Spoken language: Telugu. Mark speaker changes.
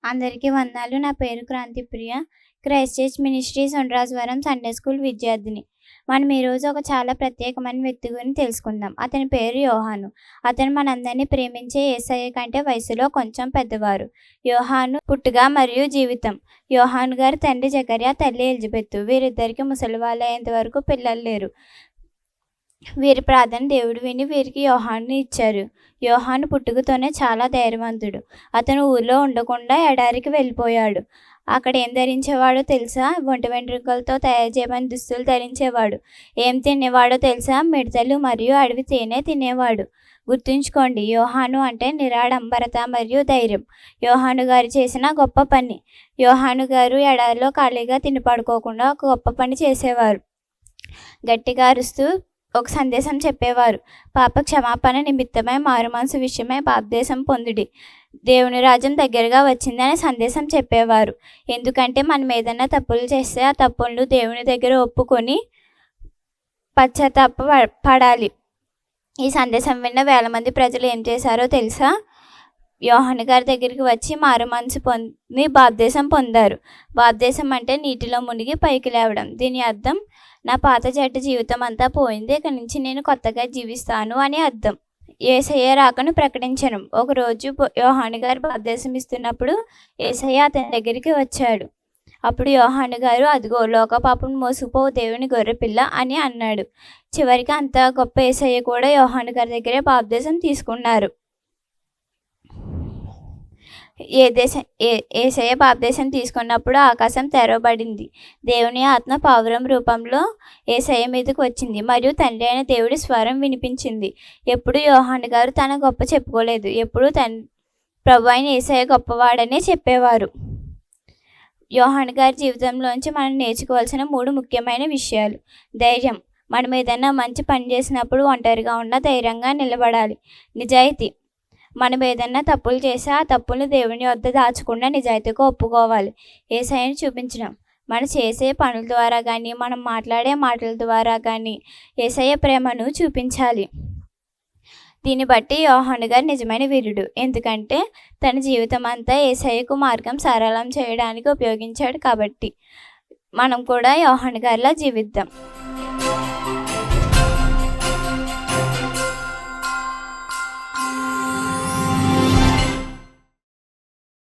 Speaker 1: అందరికీ వందనాలు. నా పేరు Krantipriya. Christ Church Ministries Undrajavaram Sunday school విద్యార్థిని. మనం ఈరోజు ఒక చాలా ప్రత్యేకమైన వ్యక్తి గురించి తెలుసుకుందాం. అతని పేరు యోహాను. అతను మనందరినీ ప్రేమించే యేసయ్య కంటే వయసులో కొంచెం పెద్దవారు. యోహాను పుట్టుక మరియు జీవితం. యోహాను గారి తండ్రి జకర్యా, తల్లి ఎలిజబెత్. వీరిద్దరికి ముసలివాళ్ళయ్యేంత వరకు పిల్లలు లేరు. వీరి ప్రార్థన దేవుడు విని వీరికి యోహాను ఇచ్చారు. యోహాను పుట్టుకతోనే చాలా ధైర్యవంతుడు. అతను ఊర్లో ఉండకుండా ఎడారికి వెళ్ళిపోయాడు. అక్కడ ఏం ధరించేవాడో తెలుసా? ఒంటి వెంట్రుకలతో తయారు చేయబడిన దుస్తులు ధరించేవాడు. ఏం తినేవాడో తెలుసా? మిడతలు మరియు అడవి తేనె తినేవాడు. గుర్తుంచుకోండి, యోహాను అంటే నిరాడంబరత మరియు ధైర్యం. యోహాను గారు చేసిన గొప్ప పని. యోహాను గారు ఎడారిలో ఖాళీగా తిని పడుకోకుండా ఒక గొప్ప పని చేసేవారు. గట్టిగా అరుస్తూ ఒక సందేశం చెప్పేవారు. పాప క్షమాపణ నిమిత్తమై మారుమనసు విషయమై బాప్తిసం పొందుడి, దేవుని రాజ్యం దగ్గరగా వచ్చిందనే సందేశం చెప్పేవారు. ఎందుకంటే మనం ఏదైనా తప్పులు చేస్తే ఆ తప్పులను దేవుని దగ్గర ఒప్పుకొని పశ్చాత్తాప పడాలి. ఈ సందేశం విన్న వేల మంది ప్రజలు ఏం చేశారో తెలుసా? యోహాను గారి దగ్గరికి వచ్చి మారు మనసు పొంది బాప్తిసం పొందారు. బాప్తిసం అంటే నీటిలో మునిగి పైకి లేవడం. దీని అర్థం, నా పాత జట్టు జీవితం అంతా పోయింది, ఇక నుంచి నేను కొత్తగా జీవిస్తాను అని అర్థం. యేసయ్య రాకను ప్రకటించను. ఒకరోజు యోహాను గారు బాప్తిసం ఇస్తున్నప్పుడు యేసయ్య అతని దగ్గరికి వచ్చాడు. అప్పుడు యోహాను గారు, అదిగో లోక పాపం మోసుకుపో దేవుని గొర్రెపిల్ల అని అన్నాడు. చివరికి అంత గొప్ప యేసయ్య కూడా యోహాను గారి దగ్గరే బాప్తిసం తీసుకున్నారు. యేసయ్య బాప్తిసం తీసుకున్నప్పుడు ఆకాశం తెరవబడింది. దేవుని ఆత్మ పావురం రూపంలో యేసయ్య మీదకి వచ్చింది మరియు తండ్రి అయిన దేవుడి స్వరం వినిపించింది. ఎప్పుడు యోహాను గారు తన గొప్ప చెప్పుకోలేదు. ఎప్పుడు ప్రభు అయిన యేసయ్య గొప్పవాడనే చెప్పేవారు. యోహాను గారి జీవితంలోంచి మనం నేర్చుకోవాల్సిన 3 ముఖ్యమైన విషయాలు. ధైర్యం. మనం ఏదైనా మంచి పని చేసినప్పుడు ఒంటరిగా ఉన్న ధైర్యంగా నిలబడాలి. నిజాయితీ. మనం ఏదైనా తప్పులు చేస్తే ఆ తప్పులను దేవుని వద్ద దాచకుండా నిజాయితీగా ఒప్పుకోవాలి. యేసయ్యను చూపించడం. మనం చేసే పనుల ద్వారా కానీ మనం మాట్లాడే మాటల ద్వారా కానీ యేసయ్య ప్రేమను చూపించాలి. దీన్ని బట్టి యోహాను గారు నిజమైన వీరుడు. ఎందుకంటే తన జీవితం అంతా యేసయ్యకు మార్గం సరళం చేయడానికి ఉపయోగించాడు. కాబట్టి మనం కూడా యోహాను గారిలా జీవిద్దాం.